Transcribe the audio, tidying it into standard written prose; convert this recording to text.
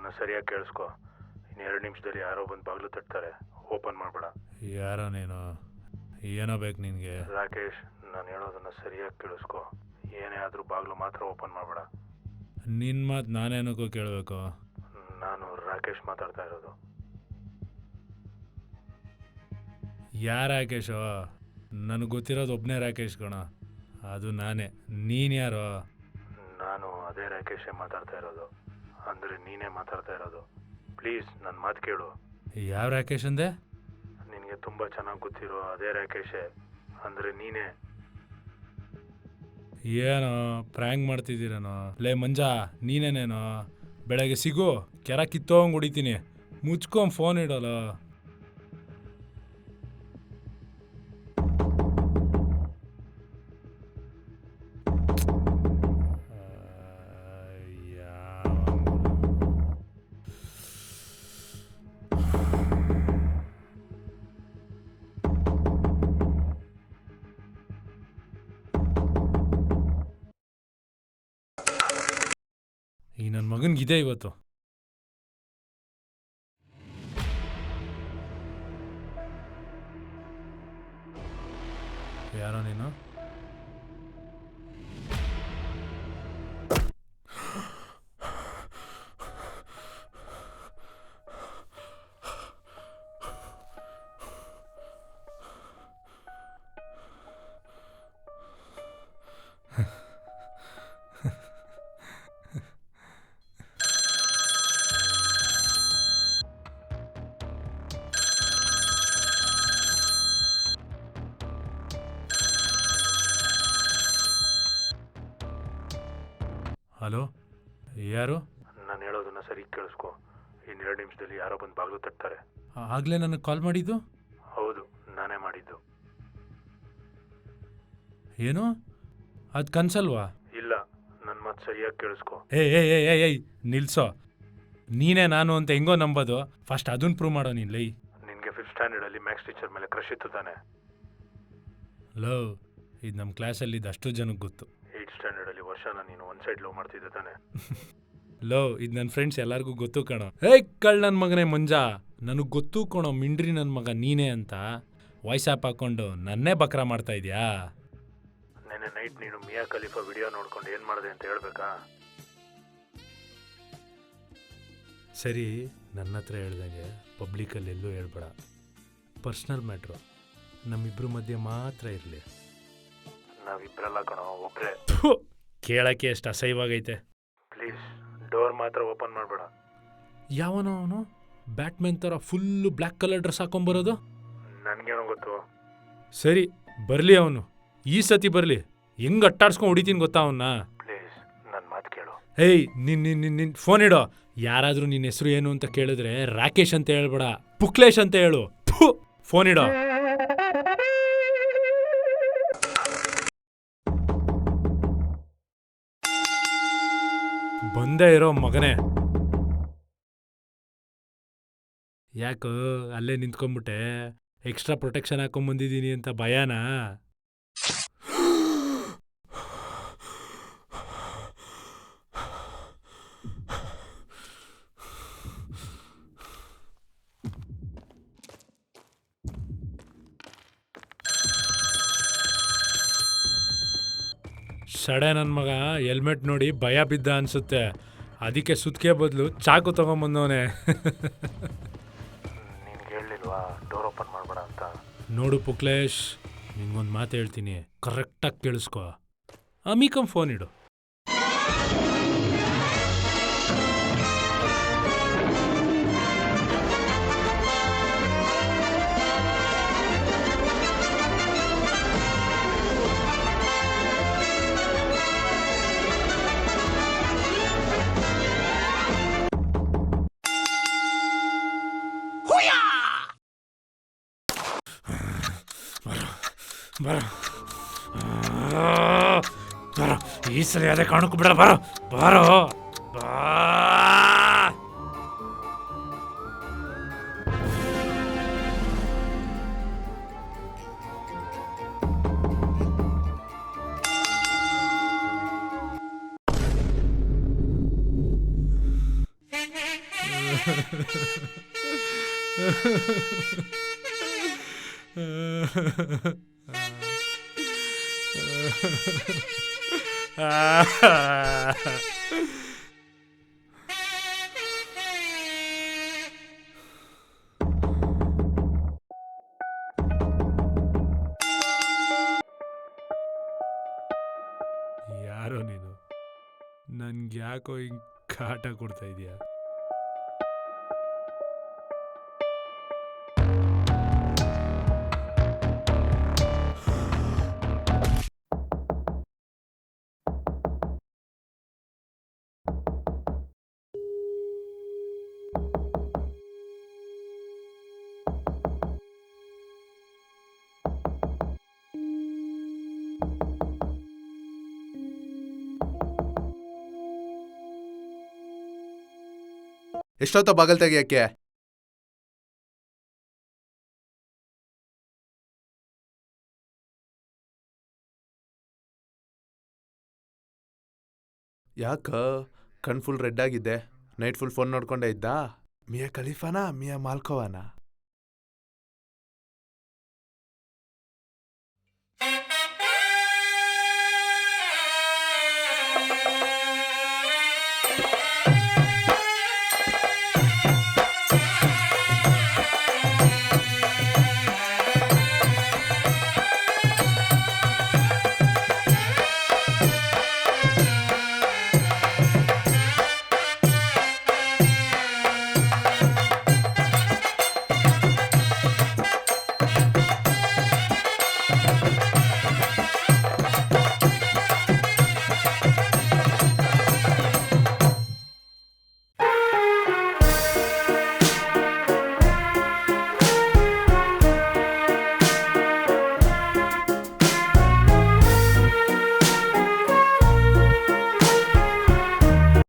ಹೇಳೋದನ್ನ ಸರಿಯಾಗಿ ಕೇಳಿಸ್ಕೊ. ಇನ್ನು 2 ನಿಮಿಷದಲ್ಲಿ ಯಾರೋ ಬಂದು ಬಾಗಿಲು ತಟ್ತಾರೆ, ಓಪನ್ ಮಾಡಬೇಡ. ಯಾರೋ ನೀನು? ಏನೋ ಬೇಕು ನಿನಗೆ? ರಾಕೇಶ್, ನಾನು ಹೇಳೋದನ್ನ ಸರಿಯಾಗಿ ಕೇಳಿಸ್ಕೊ. ಏನೇ ಆದರೂ ಬಾಗಿಲು ಮಾತ್ರ ಓಪನ್ ಮಾಡಬೇಡ. ನಿನ್ನ ಮಾತು ನಾನೇನಕ್ಕೂ ಕೇಳಬೇಕು? ನಾನು ರಾಕೇಶ್ ಮಾತಾಡ್ತಾ ಇರೋದು. ಯಾರ ರಾಕೇಶು? ನನಗೆ ಗೊತ್ತಿರೋದು ಒಬ್ಬನೇ ರಾಕೇಶ್ ಕಣ, ಅದು ನಾನೇ. ನೀನು ಯಾರೋ? ನಾನು ಅದೇ ರಾಕೇಶೇ ಮಾತಾಡ್ತಾ ಇರೋದು. ಅಂದರೆ ನೀನೇ ಮಾತಾಡ್ತಾ ಇರೋದು. ಪ್ಲೀಸ್ ನನ್ನ ಮಾತು ಕೇಳು. ಯಾವ ರಾಕೇಶ್ ಅಂದೆ? ನಿನಗೆ ತುಂಬ ಚೆನ್ನಾಗಿ ಗೊತ್ತಿರೋ ಅದೇ ರಾಕೇಶೇ, ಅಂದರೆ ನೀನೇ. ಏನೋ ಪ್ರ್ಯಾಂಕ್ ಮಾಡ್ತಿದ್ದೀರೇನೋ? ಲೇ ಮಂಜಾ, ನೀನೇನೇನೋ? ಬೆಳಗ್ಗೆ ಸಿಗು, ಕೆರ ಕಿತ್ತೋಂಗೆ ಹೊಡಿತೀನಿ. ಮುಚ್ಕೊಂಡು ಫೋನ್ ಇಡೋಲ್ಲ. ಈ ನನ್ನ ಮಗನಿಗಿದೆ ಇವತ್ತು. ಯಾರೋ ನೀನು? ಹಲೋ, ಯಾರು? ನಾನು ಹೇಳೋದನ್ನ ಸರಿ ಕೇಳಿಸ್ಕೊ. ಇನ್ನು 2 ನಿಮಿಷದಲ್ಲಿ ಯಾರೋ ಬಂದು ಬಾಗಿಲು ತಟ್ತಾರೆ. ಆಗಲೇ ನನಗೆ ಕಾಲ್ ಮಾಡಿದ್ದು? ಹೌದು, ನಾನೇ ಮಾಡಿದ್ದು. ಏನು ಅದು ಕನ್ಸಲ್ವಾ? ಇಲ್ಲ, ನನ್ನ ಮಾತು ಸರಿಯಾಗಿ ಕೇಳಿಸ್ಕೊ. ಏಯ್ ನಿಲ್ಸೋ. ನೀನೇ ನಾನು ಅಂತ ಹೆಂಗೋ ನಂಬೋದು? ಫಸ್ಟ್ ಅದನ್ನ ಪ್ರೂವ್ ಮಾಡೋ ನೀನು. ಲೈ, ನಿನಗೆ 5th ಸ್ಟ್ಯಾಂಡರ್ಡಲ್ಲಿ ಮ್ಯಾಥ್ಸ್ ಟೀಚರ್ ಮೇಲೆ ಕ್ರಶ್ ಇತ್ತು ತಾನೆ? ಲವ್, ಇದು ನಮ್ಮ ಕ್ಲಾಸಲ್ಲಿದ್ದು ಅಷ್ಟು ಜನಕ್ಕೆ ಗೊತ್ತು. 8th ಸ್ಟ್ಯಾಂಡರ್ಡಲ್ಲಿ ವರ್ಷನ ನೀನು ಒಂದು ಸೈಡ್ ಲವ್ ಮಾಡ್ತಿದ್ದೆ ತಾನೆ? ಲವ್, ಇದು ನನ್ನ ಫ್ರೆಂಡ್ಸ್ ಎಲ್ಲರಿಗೂ ಗೊತ್ತು ಕಣೋ. ಏಯ್ ಕಳ್ಳ ನನ್ನ ಮಗನೇ ಮಂಜಾ, ನನಗೆ ಗೊತ್ತು ಕಣೋ ಮಿಂಡ್ರಿ ನನ್ನ ಮಗ ನೀನೇ ಅಂತ. ವಾಯ್ಸ್ ಆ್ಯಪ್ ಹಾಕ್ಕೊಂಡು ನನ್ನೇ ಬಕ್ರ ಮಾಡ್ತಾ ಇದೆಯಾ? ನೆನ್ನೆ ನೈಟ್ ನೀನು ಮಿಯಾ ಖಲೀಫಾ ವಿಡಿಯೋ ನೋಡ್ಕೊಂಡು ಏನು ಮಾಡಿದೆ ಅಂತ ಹೇಳ್ಬೇಕಾ? ಸರಿ, ನನ್ನ ಹತ್ರ ಹೇಳ್ದಂಗೆ ಪಬ್ಲಿಕಲ್ಲಿ ಎಲ್ಲೂ ಹೇಳ್ಬೇಡ. ಪರ್ಸ್ನಲ್ ಮ್ಯಾಟ್ರು, ನಮ್ಮಿಬ್ಬರ ಮಧ್ಯೆ ಮಾತ್ರ ಇರಲಿ. ನಾವಿಬ್ಬರಲ್ಲ ಕಣೋ, ಒಬ್ಬರೇ. ಕೇಳೋಕ್ಕೆ ಎಷ್ಟು ಅಸಹ್ಯವಾಗೈತೆ. ಪ್ಲೀಸ್ ಡೋರ್ ಮಾತ್ರ ಓಪನ್ ಮಾಡಬೇಡ. ಯಾವನೋ ಅವನು ಬ್ಯಾಟ್ಮನ್ ಥರ ಫುಲ್ಲು ಬ್ಲ್ಯಾಕ್ ಕಲರ್ ಡ್ರೆಸ್ ಹಾಕೊಂಬರೋದು? ನನಗೇನೋ ಗೊತ್ತು. ಸರಿ ಬರಲಿ ಅವನು, ಈ ಸತಿ ಬರಲಿ. ಹೆಂಗೆ ಅಟ್ಟಾಡ್ಸ್ಕೊಂಡು ಹೊಡಿತೀನಿ ಗೊತ್ತಾ ಅವನ್ನ? ಪ್ಲೀಸ್ ನನ್ನ ಮಾತು ಕೇಳು. ಏಯ್ ನಿನ್ನ ಫೋನ್ ಇಡೋ. ಯಾರಾದರೂ ನಿನ್ನ ಹೆಸರು ಏನು ಅಂತ ಕೇಳಿದ್ರೆ ರಾಕೇಶ್ ಅಂತ ಹೇಳ್ಬೇಡ, ಪುಕ್ಲೇಶ್ ಅಂತ ಹೇಳು. ಫೋನ್ ಇಡೋ. ಬಂದೇ ಇರೋ ಮಗನೇ. ಯಾಕೋ ಅಲ್ಲೇ ನಿಂತ್ಕೊಂಡ್ಬಿಟ್ಟೆ? ಎಕ್ಸ್ಟ್ರಾ ಪ್ರೊಟೆಕ್ಷನ್ ಹಾಕೊಂಬಂದಿದ್ದೀನಿ ಅಂತ ಭಯನಾ? ಸಡೆ ನನ್ನ ಮಗ ಹೆಲ್ಮೆಟ್ ನೋಡಿ ಭಯ ಬಿದ್ದ ಅನ್ಸುತ್ತೆ. ಅದಕ್ಕೆ ಸುತ್ತಿಗೆ ಬದಲು ಚಾಕು ತಗೊಂಬಂದವನೆ. ನಿನ್ಗೆ ಹೇಳಿಲ್ವಾ ಡೋರ್ ಓಪನ್ ಮಾಡಬೇಡ ಅಂತ? ನೋಡು ಪುಕ್ಲೇಶ್, ನಿಂಗೊಂದು ಮಾತು ಹೇಳ್ತೀನಿ, ಕರೆಕ್ಟಾಗಿ ಕೇಳಿಸ್ಕೊ. ಅಮಿಕಂ ಫೋನ್ ಇಡು. ಬರೋ ಬರೋ, ಈ ಸಲ ಅದೇ ಕಾಣಕ್ಕೂ ಬಿಡಲ್ಲ. ಬರೋ ಬರೋ ಬಾ. ಯಾರೋ ನೀನು ನನ್ಗೆ ಯಾಕೋ ಹಿಂಗ್ ಕಾಟ ಕೊಡ್ತಾ ಇದೀಯ? ಎಷ್ಟೊತ್ತ ಬಾಗಲ್ ತೆಗಿಯಕ್ಕೆ? ಯಾಕ ಕಣ್ ಫುಲ್ ರೆಡ್ ಆಗಿದೆ? ನೈಟ್ ಫುಲ್ ಫೋನ್ ನೋಡ್ಕೊಂಡೇ ಇದ್ದ? ಮಿಯಾ ಖಲೀಫಾನಾ ಮಿಯಾ ಮಾಲ್ಕೋವಾನಾ?